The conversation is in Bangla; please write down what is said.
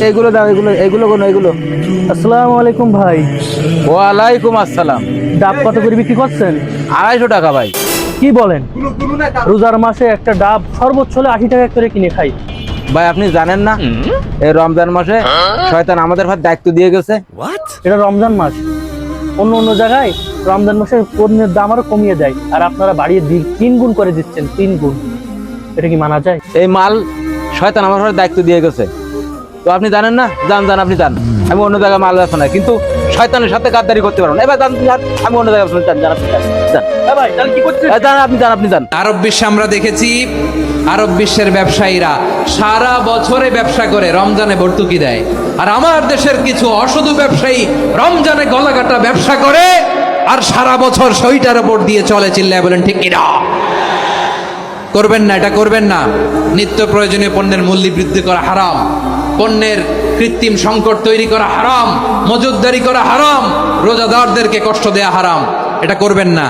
এইগুলো দাও, এগুলো এগুলো কোনো এগুলো। আসসালামু আলাইকুম ভাই। ওয়ালাইকুম আসসালাম। ডাব কত করে বিক্রি করছেন? 250 টাকা ভাই। কি বলেন? রোজার মাসে একটা ডাব সর্বোচ্চ হলে 80 টাকা করে কিনে খাই। ভাই আপনি জানেন না এই রমজান মাসে শয়তান আমাদের ভাত দায়িত্ব দিয়ে গেছে। এটা রমজান মাস, অন্য অন্য জায়গায় রমজান মাসে পণ্যের দাম আরো কমিয়ে দেয়, আর আপনারা বাড়িয়ে 3 গুণ করে দিচ্ছেন, 3 গুণ। এটা কি মানা যায়? এই মাল শয়তান আমার ভাত দায়িত্ব দিয়ে গেছে। তো আপনি জানেন না? জান আপনি জান, আমি অন্য জায়গায় মাল বেচা না, কিন্তু শয়তানের সাথে গাদ্দারি করতে পারবো না। এবার জান, আমি অন্য জায়গায় জান আপনি জান। ভাই তাহলে কি করছেন? জান আপনি জান। আরব বিশ্বে আমরা দেখেছি আরব বিশ্বের ব্যবসায়ীরা সারা বছরে ব্যবসা করে রমজানে ভর্তুকি দেয়, আর আমার দেশের কিছু অসাধু ব্যবসায়ী রমজানে গলাকাটা ব্যবসা করে আর সারা বছর সইটার উপর দিয়ে চলে। চিল্লায় বলেন ঠিক কিনা? করবেন না, এটা করবেন না। নিত্য প্রয়োজনীয় পণ্যের মূল্য বৃদ্ধি করা হারাম, পণ্যের কৃত্রিম সংকট তৈরি করা হারাম, মজুতদারি করা হারাম, রোজাদারদেরকে কষ্ট দেয়া হারাম। এটা করবেন না।